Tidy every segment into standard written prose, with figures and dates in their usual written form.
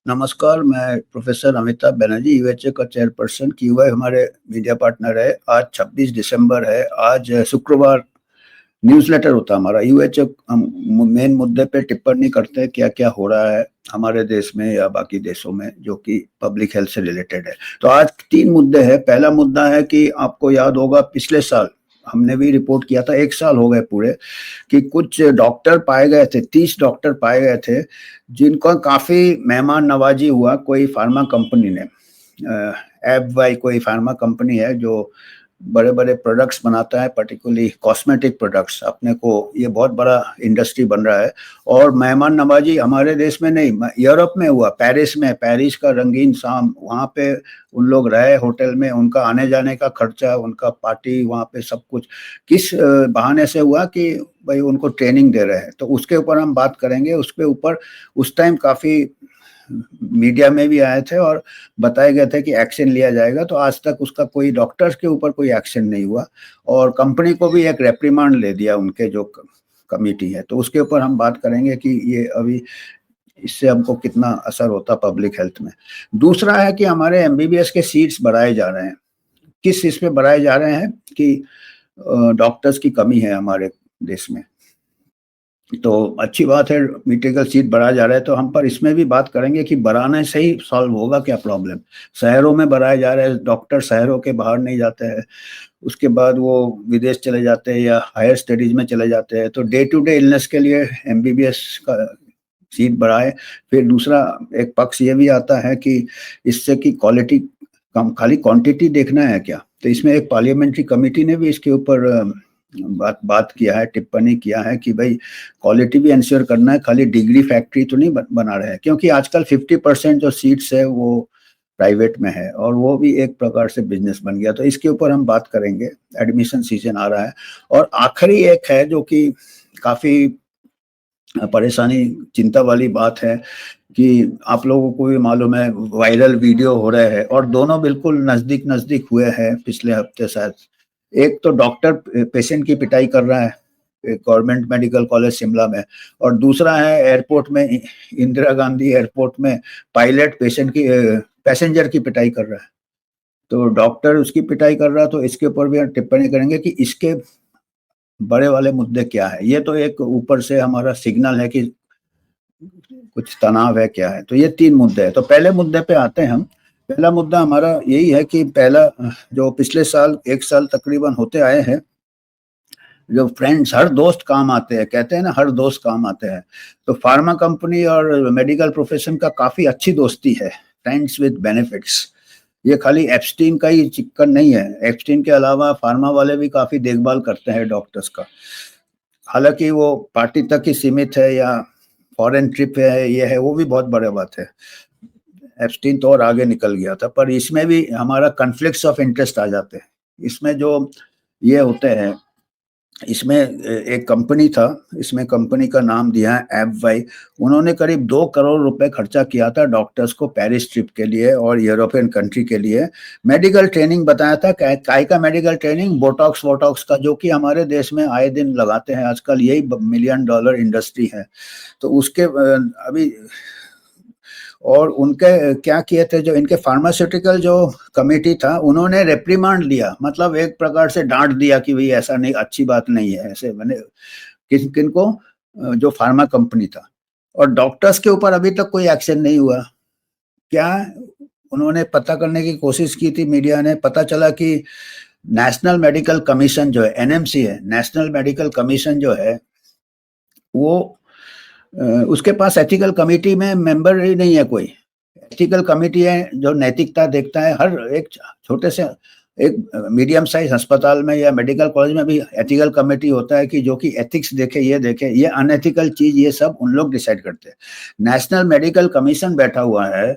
नमस्कार, मैं प्रोफ़ेसर अमिताभ बनर्जी, यूएचए का चेयरपर्सन, क्यूआई हमारे मीडिया पार्टनर है। आज 26 दिसंबर है, आज शुक्रवार न्यूज़लेटर होता है हमारा। यूएचए हम मेन मुद्दे पे टिप्पणी करते हैं, क्या-क्या हो रहा है हमारे देश में या बाकी देशों में, जो कि पब्लिक हेल्थ से रिलेटेड है। तो आज 3 मुद्दे हैं। पहला मुद्दा है कि आपको याद होगा पिछले साल हमने भी रिपोर्ट किया था, 1 साल हो गए पूरे, कि कुछ डॉक्टर पाए गए थे, 30 डॉक्टर पाए गए थे, जिनका काफ़ी मेहमान नवाज़ी हुआ कोई फ़ार्मा कंपनी ने। एफवाई कोई फ़ार्मा कंपनी है जो बड़े-बड़े प्रोडक्ट्स बनाता है, पर्टिकुलरली कॉस्मेटिक प्रोडक्ट्स। अपने को ये बहुत बड़ा इंडस्ट्री बन रहा है और मेहमान नवाज़ी हमारे देश में नहीं, यूरोप में हुआ, पेरिस में, पेरिस का रंगीन शाम, वहाँ पे उन लोग रहे होटल में, उनका आने-जाने का खर्चा, उनका पार्टी वहाँ पे सब कुछ किस बहाने से हुआ कि भई उनको ट्रेनिंग दे रहे हैं। तो उसके ऊपर हम बात करेंगे, उसके ऊपर उस टाइम काफ़ी मीडिया में भी आए थे और बताए गए थे कि एक्शन लिया जाएगा, तो आज तक उसका कोई डॉक्टर्स के ऊपर कोई एक्शन नहीं हुआ और कंपनी को भी एक रिप्रिमांड ले दिया उनके जो कमिटी है। तो उसके ऊपर हम बात करेंगे कि ये अभी इससे हमको कितना असर होता पब्लिक हेल्थ में। दूसरा है कि हमारे एमबीबीएस के सीट्स बढ़ाए जा रहे हैं। किस चीज़ पे बढ़ाए जा रहे हैं कि डॉक्टर्स की कमी है हमारे देश में। तो अच्छी बात है, मेडिकल सीट बढ़ाया जा रहा है, तो हम पर इसमें भी बात करेंगे कि बढ़ाने से ही सॉल्व होगा क्या प्रॉब्लम? शहरों में बढ़ाए जा रहे हैं, डॉक्टर शहरों के बाहर नहीं जाते हैं, उसके बाद वो विदेश चले जाते हैं या हायर स्टडीज़ में चले जाते हैं, तो डे टू डे इलनेस के लिए एमबीबीएस का सीट बढ़ाएँ। फिर दूसरा एक पक्ष ये भी आता है कि इससे कि क्वालिटी कम, खाली क्वांटिटी देखना है क्या? तो इसमें एक पार्लियामेंट्री कमिटी ने भी इसके ऊपर बात बात किया है, टिप्पणी किया है कि भई क्वालिटी भी एंश्योर करना है, खाली डिग्री फैक्ट्री तो नहीं बना रहे हैं। क्योंकि आजकल 50% जो सीट्स है वो प्राइवेट में है और वो भी एक प्रकार से बिज़नेस बन गया। तो इसके ऊपर हम बात करेंगे, एडमिशन सीज़न आ रहा है। और आखिरी एक है जो कि काफ़ी परेशानी, चिंता वाली बात है कि आप लोगों को भी मालूम है वायरल वीडियो हो रहे हैं और दोनों बिल्कुल नज़दीक-नज़दीक हुए हैं पिछले हफ्ते शायद। एक तो डॉक्टर पेशेंट की पिटाई कर रहा है, गवर्नमेंट मेडिकल कॉलेज शिमला में, और दूसरा है एयरपोर्ट में, इंदिरा गांधी एयरपोर्ट में पायलट पैसेंजर की पिटाई कर रहा है। तो डॉक्टर उसकी पिटाई कर रहा है, तो इसके ऊपर भी हम टिप्पणी करेंगे कि इसके बड़े वाले मुद्दे क्या है। ये तो एक ऊपर से हमारा सिग्नल है कि कुछ तनाव है, क्या है। तो ये 3 मुद्दे हैं। तो पहले मुद्दे पे आते हैं हम। पहला मुद्दा हमारा यही है कि पहला जो पिछले साल 1 साल तकरीबन होते आए हैं, जो फ्रेंड्स, हर दोस्त काम आते हैं, कहते हैं ना हर दोस्त काम आते हैं। तो फार्मा कंपनी और मेडिकल प्रोफ़ेशन का काफ़ी अच्छी दोस्ती है, फ्रेंड्स विद बेनिफिट्स। ये खाली एप्स्टीन का ही चिक्कन नहीं है, एप्स्टीन के अलावा फार्मा वाले भी काफ़ी देखभाल करते हैं डॉक्टर्स का। हालाँकि वो पार्टी तक ही सीमित है या फॉरेन ट्रिप है, ये है, वो भी बहुत बड़ी बात है। एप्स्टीन तो और आगे निकल गया था, पर इसमें भी हमारा कॉन्फ्लिक्ट्स ऑफ इंटरेस्ट आ जाते हैं। इसमें जो ये होते हैं, इसमें एक कंपनी था, इसमें कंपनी का नाम दिया है एफवाई। उन्होंने करीब 2 करोड़ रुपए खर्चा किया था डॉक्टर्स को पेरिस ट्रिप के लिए और यूरोपियन कंट्री के लिए। मेडिकल ट्रेनिंग बताया था, काय का मेडिकल ट्रेनिंग, बोटॉक्स वोटॉक्स का, जो कि हमारे देश में आए दिन लगाते हैं आजकल, यही मिलियन डॉलर इंडस्ट्री है। तो उसके अभी और उनके क्या किए थे, जो इनके फार्मास्यूटिकल जो कमिटी था, उन्होंने रिप्रिमांड लिया, मतलब एक प्रकार से डाँट दिया कि भई ऐसा नहीं, अच्छी बात नहीं है, ऐसे मैंने किनको, जो फार्मा कंपनी था। और डॉक्टर्स के ऊपर अभी तक कोई एक्शन नहीं हुआ। क्या उन्होंने पता करने की कोशिश की थी मीडिया ने, पता चला कि नेशनल मेडिकल कमीशन जो है, एनएमसी है, नेशनल मेडिकल कमीशन जो है, वो उसके पास एथिकल कमिटी में मेंबर ही नहीं है कोई। एथिकल कमिटी है जो नैतिकता देखता है, हर एक छोटे से एक मीडियम साइज अस्पताल में या मेडिकल कॉलेज में भी एथिकल कमिटी होता है कि जो कि एथिक्स देखे, ये देखे, ये अनएथिकल चीज़, ये सब उन लोग डिसाइड करते हैं। नेशनल मेडिकल कमीशन बैठा हुआ है,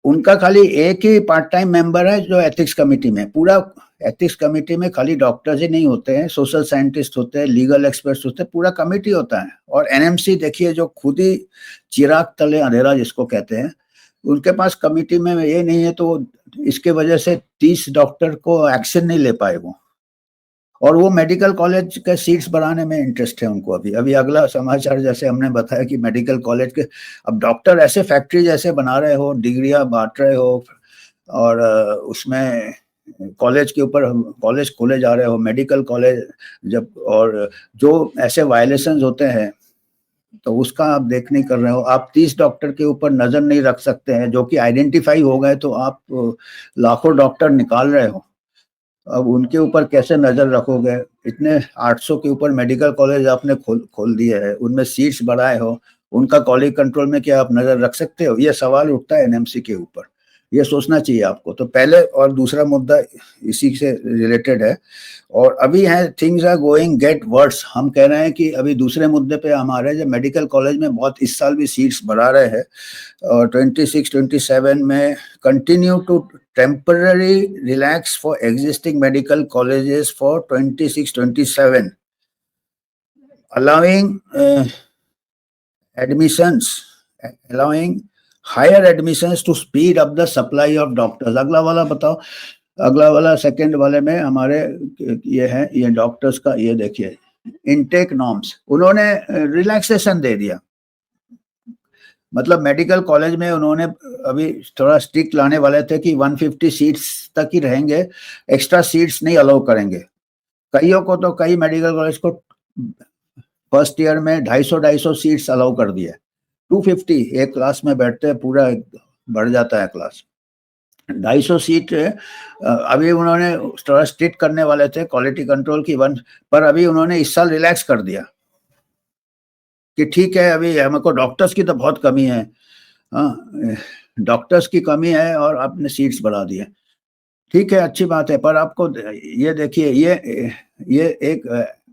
उनका खाली एक ही पार्ट टाइम मेंबर है जो एथिक्स कमिटी में। पूरा एथिक्स कमिटी में खाली डॉक्टर्स ही नहीं होते हैं, सोशल साइंटिस्ट होते हैं, लीगल एक्सपर्ट्स होते हैं, पूरा कमिटी होता है। और एनएमसी देखिए, जो खुद ही चिराग तले अंधेरा जिसको कहते हैं, उनके पास कमिटी में ये नहीं है, तो इसके वजह से 30 डॉक्टर को एक्शन नहीं ले पाए वो। और वो मेडिकल कॉलेज के सीट्स बढ़ाने में इंटरेस्ट है उनको। अभी अभी अगला समाचार जैसे हमने बताया कि मेडिकल कॉलेज के अब डॉक्टर ऐसे फैक्ट्री जैसे बना रहे हो, डिग्रियां बांट रहे हो, और उसमें कॉलेज के ऊपर कॉलेज खोले जा रहे हो, मेडिकल कॉलेज जब, और जो ऐसे वायलेशंस होते हैं तो उसका आप देख नहीं कर रहे हो। आप 30 डॉक्टर के ऊपर नजर नहीं रख सकते हैं जो कि आइडेंटिफाई हो गए, तो आप लाखों डॉक्टर निकाल रहे हो, अब उनके ऊपर कैसे नजर रखोगे? इतने 800 के ऊपर मेडिकल कॉलेज आपने खोल खोल दिए हैं, उनमें सीट्स बढ़ाए हो, उनका क्वालिटी कंट्रोल में क्या आप नजर रख सकते हो? ये सवाल उठता है एनएमसी के ऊपर, ये सोचना चाहिए आपको। तो पहले, और दूसरा मुद्दा इसी से रिलेटेड है, और अभी है things are going get worse. हम कह रहे हैं कि अभी दूसरे मुद्दे पे हमारे जो मेडिकल कॉलेज में बहुत इस साल भी सीट्स बढ़ा रहे हैं, और 26-27 में continue to temporary relax for existing medical colleges for 26-27, allowing admissions, allowing higher admissions to speed up the supply of doctors। अगला वाला बताओ, अगला वाला सेकंड वाले में हमारे ये है, ये डॉक्टर्स का, ये देखिए इनटेक नॉर्म्स उन्होंने रिलैक्सेशन दे दिया। मतलब मेडिकल कॉलेज में उन्होंने अभी थोड़ा स्ट्रिक्ट लाने वाले थे कि 150 सीट्स तक ही रहेंगे, एक्स्ट्रा सीट्स नहीं अलाउ करेंगे। कईयों को तो, कई मेडिकल कॉलेज को फर्स्ट ईयर में 250 सीट्स अलाउ कर दिए। 250 एक क्लास में बैठते हैं, पूरा बढ़ जाता है क्लास। 250 सीट अभी उन्होंने थोड़ा स्ट्रिक्ट करने वाले थे क्वालिटी कंट्रोल की पर अभी उन्होंने इस साल रिलैक्स कर दिया कि ठीक है, अभी हमको डॉक्टर्स की तो बहुत कमी है, डॉक्टर्स की कमी है, और आपने सीट्स बढ़ा दिए। ठीक है, अच्छी बात है, पर आपको ये देखिए, ये एक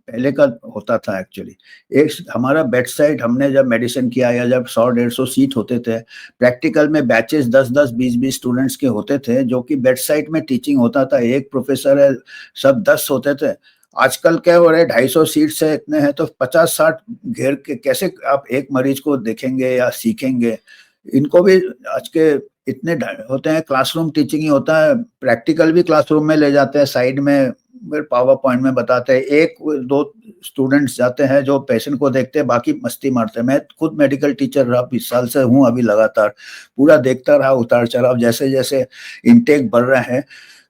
पहले का होता था एक्चुअली। एक हमारा बेड साइड, हमने जब मेडिसिन किया या जब 100-150 सीट होते थे, प्रैक्टिकल में बैचेस 10-10, 20-20 स्टूडेंट्स के होते थे, जो कि बेड साइड में टीचिंग होता था, एक प्रोफेसर है, सब 10 होते थे। आजकल क्या हो रहा है, 250 सीट से इतने हैं, तो 50-60 घेर के कैसे आप एक मरीज को देखेंगे या सीखेंगे? इनको भी आज के इतने होते हैं, क्लासरूम टीचिंग ही होता है, प्रैक्टिकल भी क्लासरूम में ले जाते हैं, साइड में पावर पॉइंट में बताते हैं, 1-2 स्टूडेंट्स जाते हैं जो पेशेंट को देखते हैं, बाकी मस्ती मारते हैं। मैं खुद मेडिकल टीचर रहा, 20 साल से हूँ, अभी लगातार पूरा देखता रहा उतार चढ़ाव, जैसे जैसे इनटेक बढ़ रहे हैं।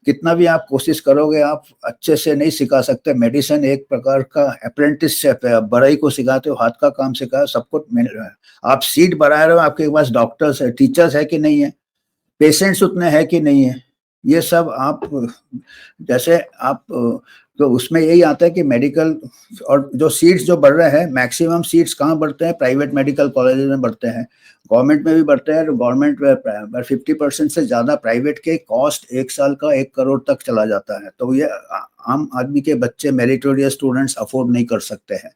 कितना भी आप कोशिश करोगे, आप अच्छे से नहीं सिखा सकते। मेडिसिन एक प्रकार का अप्रेंटिसशिप है, आप बढ़ई को सिखाते हो, हाथ का काम सिखाओ, सबको मिल रहा है। आप सीट बढ़ा रहे हो, आपके पास डॉक्टर्स है, टीचर्स है कि नहीं है, पेशेंट्स उतने हैं कि नहीं है, ये सब आप जैसे आप तो उसमें यही आता है कि मेडिकल, और जो सीट्स जो बढ़ रहे हैं, मैक्सिमम सीट्स कहाँ बढ़ते हैं? प्राइवेट मेडिकल कॉलेजेस में बढ़ते हैं, गवर्नमेंट में भी बढ़ते हैं। गवर्नमेंट में 50% से ज़्यादा प्राइवेट के कॉस्ट एक साल का 1 करोड़ तक चला जाता है। तो ये आम आदमी के बच्चे, मेरिटोरियस स्टूडेंट्स अफोर्ड नहीं कर सकते हैं।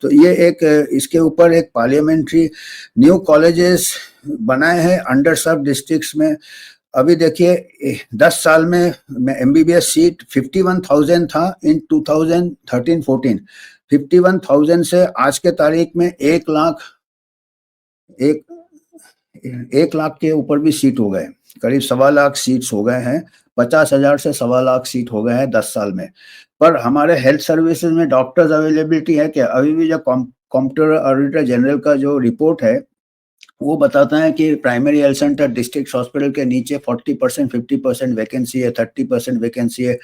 तो ये एक, इसके ऊपर एक पार्लियामेंट्री न्यू कॉलेजेस बनाए हैं अंडर सब डिस्ट्रिक्ट्स में। अभी देखिए 10 साल में एमबीबीएस सीट 51,000 था इन 2013-14, 51,000 से आज के तारीख में 1 लाख के ऊपर भी सीट हो गए, करीब 1.25 लाख सीट्स हो गए हैं, 50,000 से 1.25 लाख सीट हो गए हैं 10 साल में। पर हमारे हेल्थ सर्विसेज में डॉक्टर्स अवेलेबिलिटी है क्या? अभी भी जो कंप्यूटर ऑडिटर जनरल का जो रिपोर्ट है वो बताता है कि primary health centre, district hospital के नीचे 40%, 50% वैकेंसी है, 30% वैकेंसी है।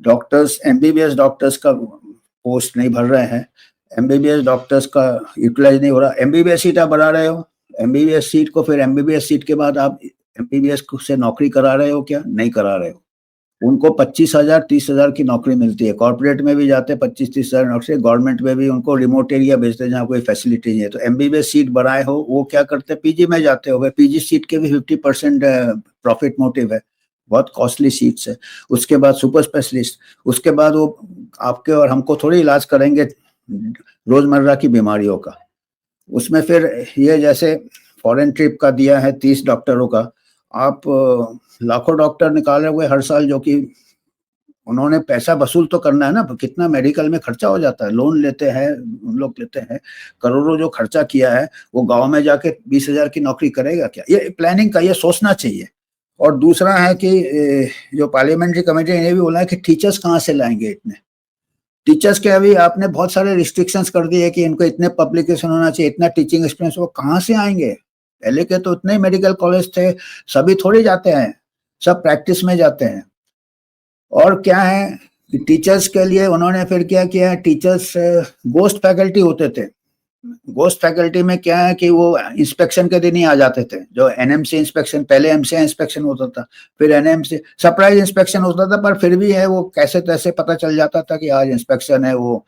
डॉक्टर्स, एमबीबीएस डॉक्टर्स का पोस्ट नहीं भर रहे हैं, एमबीबीएस डॉक्टर्स का यूटिलाइज नहीं हो रहा। एमबीबीएस सीट आप बढ़ा रहे हो, एमबीबीएस सीट को, फिर एमबीबीएस सीट के बाद आप एमबीबीएस से नौकरी करा रहे हो क्या? नहीं करा रहे हो। उनको 25,000, 30,000 की नौकरी मिलती है, कॉर्पोरेट में भी जाते हैं 25-30,000 नौकरी, गवर्नमेंट में भी उनको रिमोट एरिया भेजते हैं जहाँ कोई फैसिलिटी नहीं है। तो एमबीबीएस सीट बढ़ाए हो, वो क्या करते हैं? पीजी में जाते हो, पीजी सीट के भी 50% प्रॉफिट मोटिव है, बहुत कॉस्टली सीट्स है। उसके बाद सुपर स्पेशलिस्ट, उसके बाद वो आपके और हमको थोड़ी इलाज करेंगे रोजमर्रा की बीमारियों का। उसमें फिर ये जैसे फॉरेन ट्रिप का दिया है 30 डॉक्टरों का, आप लाखों डॉक्टर निकाले हुए हर साल, जो कि उन्होंने पैसा वसूल तो करना है ना, कितना मेडिकल में खर्चा हो जाता है, लोन लेते हैं उन लोग, लेते हैं करोड़ों जो खर्चा किया है, वो गांव में जाके 20,000 की नौकरी करेगा क्या? ये प्लानिंग का, ये सोचना चाहिए। और दूसरा है कि जो पार्लियामेंट्री कमेटी ने भी बोला है कि टीचर्स कहाँ से लाएंगे इतने, टीचर्स के अभी आपने बहुत सारे रिस्ट्रिक्शंस कर दिए कि इनको इतने पब्लिकेशन होना चाहिए, इतना टीचिंग एक्सपीरियंस, वो कहाँ से आएंगे? पहले के तो इतने मेडिकल कॉलेज थे, सभी थोड़ी जाते हैं, सब प्रैक्टिस में जाते हैं। और क्या है कि टीचर्स के लिए उन्होंने फिर क्या किया, टीचर्स गोस्ट फैकल्टी होते थे। गोस्ट फैकल्टी में क्या है कि वो इंस्पेक्शन के दिन ही आ जाते थे, जो एनएमसी इंस्पेक्शन, पहले एमसीआई इंस्पेक्शन होता था, फिर एनएमसी सरप्राइज इंस्पेक्शन होता था, पर फिर भी है वो कैसे तैसे पता चल जाता था कि आज इंस्पेक्शन है वो।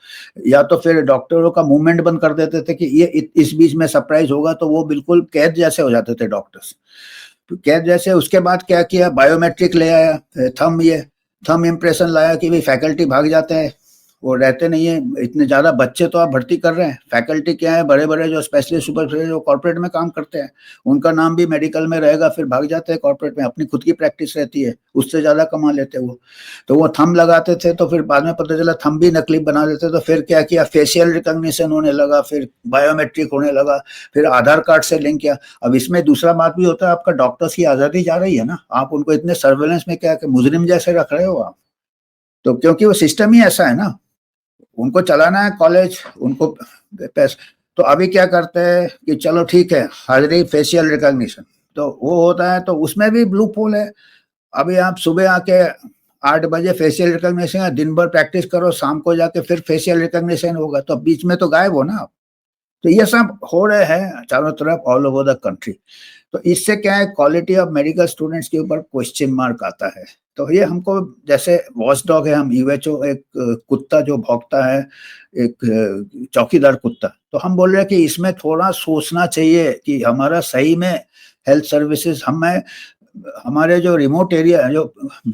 या तो फिर डॉक्टरों का मूवमेंट बंद कर देते थे कि ये इस बीच में सरप्राइज होगा, तो वो बिल्कुल कैद जैसे हो जाते थे डॉक्टर्स। तो कैद जैसे उसके बाद क्या किया, बायोमेट्रिक ले आया, थम इम्प्रेशन लाया कि भाई फैकल्टी भाग जाते हैं, वो रहते नहीं है, इतने ज्यादा बच्चे तो आप भर्ती कर रहे हैं, फैकल्टी क्या है, बड़े बड़े जो स्पेशलिस्ट सुपर स्पेशलिस्ट जो कॉर्पोरेट में काम करते हैं, उनका नाम भी मेडिकल में रहेगा, फिर भाग जाते हैं कॉर्पोरेट में, अपनी खुद की प्रैक्टिस रहती है, उससे ज्यादा कमा लेते हैं वो। तो वो थंब लगाते थे, तो फिर बाद में पता चला थंब भी नकली बना देते, तो फिर क्या किया, फेशियल रिकॉग्निशन होने लगा, फिर बायोमेट्रिक होने लगा, फिर आधार कार्ड से लिंक किया। अब इसमें दूसरा बात भी होता है, आपका डॉक्टर्स की आजादी जा रही है ना, आप उनको इतने सर्वेलेंस में क्या मुजरिम जैसे रख रहे हो आप, तो क्योंकि वो सिस्टम ही ऐसा है ना, उनको चलाना है कॉलेज, उनको पैसे। तो अभी क्या करते हैं कि चलो ठीक है, हाजिरी फेशियल रिकॉग्निशन, तो वो होता है, तो उसमें भी लूप होल है। अभी आप सुबह आके 8 बजे फेशियल रिकॉग्निशन है, दिन भर प्रैक्टिस करो, शाम को जाके फिर फेशियल रिकॉग्निशन होगा, तो बीच में तो गायब हो ना आप। तो ये सब हो रहे हैं चारों तरफ ऑल ओवर द कंट्री। तो इससे क्या है, क्वालिटी ऑफ मेडिकल स्टूडेंट्स के ऊपर क्वेश्चन मार्क आता है। तो ये हमको, जैसे वॉच डॉग है, हम यूएचओ, एक कुत्ता जो भौंकता है, एक चौकीदार कुत्ता, तो हम बोल रहे हैं कि इसमें थोड़ा सोचना चाहिए कि हमारा सही में हेल्थ सर्विसेज, हमारे जो रिमोट एरिया, जो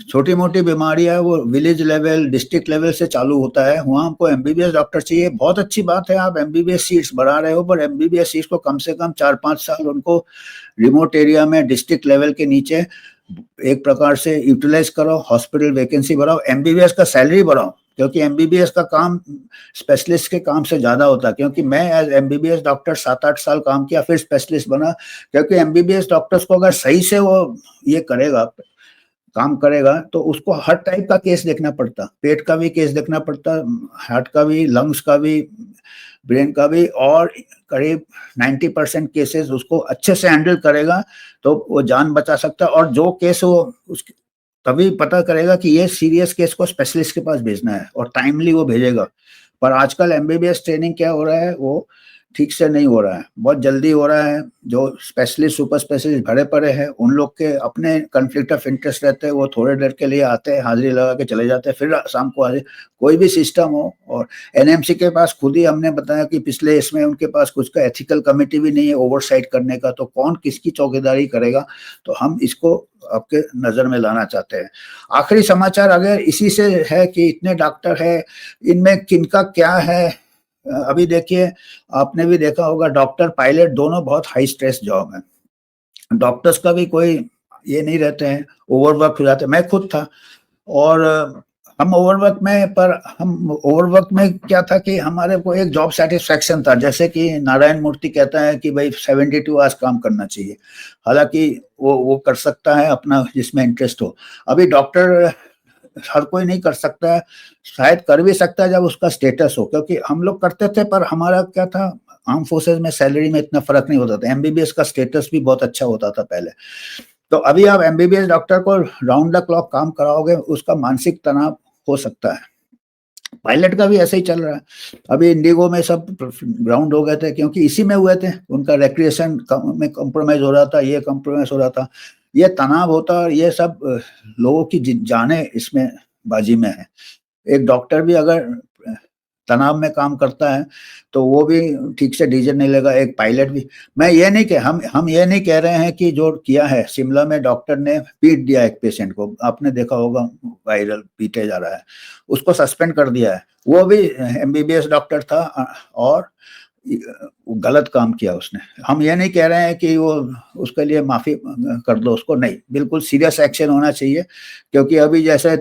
छोटी मोटी बीमारियां है, वो विलेज लेवल डिस्ट्रिक्ट लेवल से चालू होता है, वहाँ हमको एमबीबीएस डॉक्टर चाहिए। बहुत अच्छी बात है आप एमबीबीएस सीट्स बढ़ा रहे हो, पर एमबीबीएस सीट्स को कम से कम 4-5 साल उनको रिमोट एरिया में डिस्ट्रिक्ट लेवल के नीचे एक प्रकार से यूटिलाइज करो, हॉस्पिटल वैकेंसी बढ़ाओ, एमबीबीएस का सैलरी बढ़ाओ, क्योंकि एमबीबीएस का काम स्पेशलिस्ट के काम से ज्यादा होता है। क्योंकि मैं एज एमबीबीएस डॉक्टर 7-8 साल काम किया, फिर स्पेशलिस्ट बना, क्योंकि एमबीबीएस डॉक्टर्स को अगर सही से वो ये करेगा, काम करेगा, तो उसको हर टाइप का केस देखना पड़ता, पेट का भी केस देखना पड़ता, हार्ट का भी, लंग्स का भी, ब्रेन का भी, और करीब 90% केसेस उसको अच्छे से हैंडल करेगा तो वो जान बचा सकता है। और जो केस वो उसकी तभी पता करेगा कि ये सीरियस केस को स्पेशलिस्ट के पास भेजना है, और टाइमली वो भेजेगा। पर आजकल एमबीबीएस ट्रेनिंग क्या हो रहा है, वो ठीक से नहीं हो रहा है, बहुत जल्दी हो रहा है। जो स्पेशलिस्ट सुपर स्पेशलिस्ट भरे पड़े हैं, उन लोग के अपने कन्फ्लिक्ट ऑफ इंटरेस्ट रहते हैं, वो थोड़े देर के लिए आते हैं, हाजिरी लगा के चले जाते हैं, फिर शाम को हाजिरी। कोई भी सिस्टम हो, और एनएमसी के पास खुद ही हमने बताया कि पिछले इसमें उनके पास कुछ का एथिकल कमेटी भी नहीं है ओवरसाइट करने का, तो कौन किसकी चौकीदारी करेगा। तो हम इसको आपके नजर में लाना चाहते हैं। आखिरी समाचार अगर इसी से है कि इतने डॉक्टर है, इनमें किनका क्या है। अभी देखिए, आपने भी देखा होगा, डॉक्टर पायलट दोनों बहुत हाई स्ट्रेस जॉब है। डॉक्टर्स का भी कोई ये नहीं रहते हैं, ओवरवर्क हो जाते हैं। मैं खुद था, और हम ओवरवर्क में, पर हम ओवरवर्क में क्या था कि हमारे को एक जॉब सेटिस्फेक्शन था, जैसे कि नारायण मूर्ति कहता है कि भाई 72 आवर्स काम करना चाहिए। हालांकि वो कर सकता है अपना जिसमें इंटरेस्ट हो। अभी डॉक्टर हर कोई नहीं कर सकता है, शायद कर भी सकता है जब उसका स्टेटस हो, क्योंकि हम लोग करते थे, पर हमारा क्या था, आर्म फोर्सेज में सैलरी में इतना फर्क नहीं होता था, एमबीबीएस का स्टेटस भी बहुत अच्छा होता था पहले। तो अभी आप एमबीबीएस डॉक्टर को राउंड द क्लॉक काम कराओगे, उसका मानसिक तनाव हो सकता है। पायलट का भी ऐसे ही चल रहा है। अभी इंडिगो में सब ग्राउंड हो गए थे, क्योंकि इसी में हुए थे, उनका रिक्रिएशन में कॉम्प्रोमाइज हो रहा था, ये कॉम्प्रोमाइज हो रहा था, ये तनाव होता, और ये सब लोगों की जाने इसमें बाजी में है। एक डॉक्टर भी अगर तनाव में काम करता है तो वो भी ठीक से डिसीजन नहीं लेगा, एक पायलट भी। मैं ये नहीं कह हम ये नहीं कह रहे हैं कि जो किया है शिमला में, डॉक्टर ने पीट दिया एक पेशेंट को, आपने देखा होगा वायरल पीटे जा रहा है, उसको सस्पेंड कर दिया है। वो भी एमबीबीएस डॉक्टर था, और गलत काम किया उसने। हम ये नहीं कह रहे हैं कि वो उसके लिए माफी कर दो उसको, नहीं, बिल्कुल सीरियस एक्शन होना चाहिए, क्योंकि अभी जैसे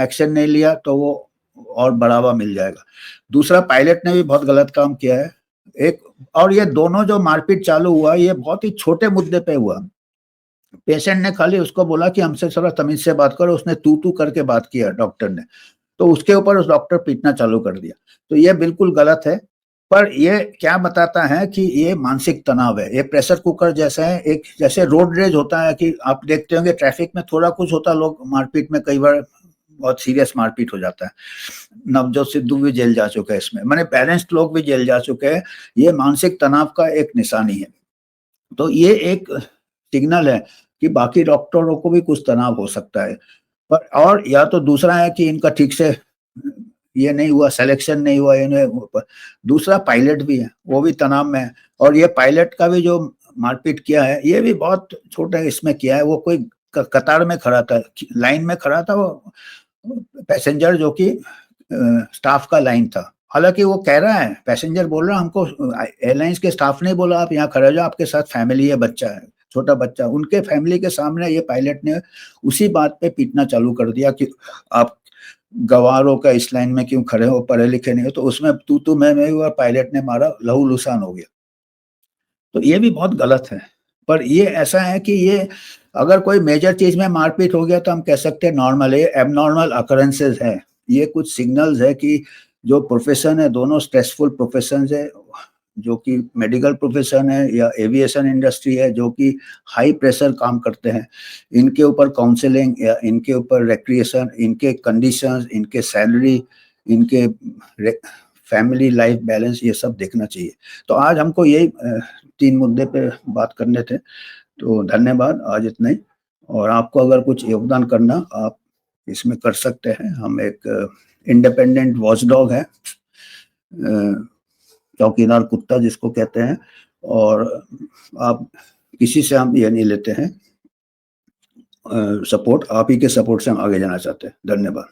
एक्शन नहीं लिया तो वो और बढ़ावा मिल जाएगा। दूसरा, पायलट ने भी बहुत गलत काम किया है एक। और ये दोनों जो मारपीट चालू हुआ, ये बहुत ही छोटे मुद्दे पे हुआ। पेशेंट ने खाली उसको बोला कि हमसे थोड़ा तमीज से बात करो, उसने तू तू करके बात किया डॉक्टर ने, तो उसके ऊपर उस डॉक्टर पीटना चालू कर दिया। तो ये बिल्कुल गलत है। पर ये क्या बताता है कि ये मानसिक तनाव है, ये प्रेशर कुकर जैसा है। एक जैसे रोड रेज होता है कि आप देखते होंगे ट्रैफिक में थोड़ा कुछ होता है, लोग मारपीट में कई बार बहुत सीरियस मारपीट हो जाता है। नवजोत सिद्धू भी जेल जा चुके हैं इसमें, मैंने पेरेंट्स लोग भी जेल जा चुके हैं। ये मानसिक तनाव का एक निशानी है। तो ये एक सिग्नल है कि बाकी डॉक्टरों को भी कुछ तनाव हो सकता है। पर और या तो दूसरा है कि इनका ठीक से ये नहीं हुआ, सिलेक्शन नहीं हुआ, इन्हें दूसरा पायलट भी है, वो भी तनाव में है। और ये पायलट का भी जो मारपीट किया है, ये भी बहुत छोटे इसमें किया है। वो कोई कतार में खड़ा था, लाइन में खड़ा था, वो पैसेंजर जो कि स्टाफ का लाइन था। हालांकि वो कह रहा है, पैसेंजर बोल रहा है हमको एयरलाइंस के स्टाफ ने बोला आप यहाँ खड़े हो जाओ, आपके साथ फैमिली है, बच्चा है, छोटा बच्चा। उनके फैमिली के सामने ये पायलट ने उसी बात पे पीटना चालू कर दिया कि आप गवारों का इस लाइन में क्यों खड़े हो, पढ़े लिखे नहीं हो। तो उसमें तू मैं हुआ, पायलट ने मारा, लहूलुहान हो गया। तो ये भी बहुत गलत है। पर ये ऐसा है कि ये अगर कोई मेजर चीज में मारपीट हो गया तो हम कह सकते हैं नॉर्मल है, एबनॉर्मल अकरेंसेस है। ये कुछ सिग्नल्स है कि जो प्रोफेशन है, दोनों स्ट्रेसफुल प्रोफेशन है, जो कि मेडिकल प्रोफेशन है या एविएशन इंडस्ट्री है, जो कि हाई प्रेशर काम करते हैं। इनके ऊपर काउंसलिंग या इनके ऊपर रिक्रिएशन, इनके कंडीशंस, इनके सैलरी, इनके फैमिली लाइफ बैलेंस, ये सब देखना चाहिए। तो आज हमको यही 3 मुद्दे पे बात करने थे। तो धन्यवाद, आज इतना ही। और आपको अगर कुछ योगदान करना, आप इसमें कर सकते हैं। हम एक इंडिपेंडेंट वॉचडॉग है, चौकीदार कुत्ता जिसको कहते हैं। और आप किसी से हम ये नहीं लेते हैं सपोर्ट, आप ही के सपोर्ट से हम आगे जाना चाहते हैं। धन्यवाद।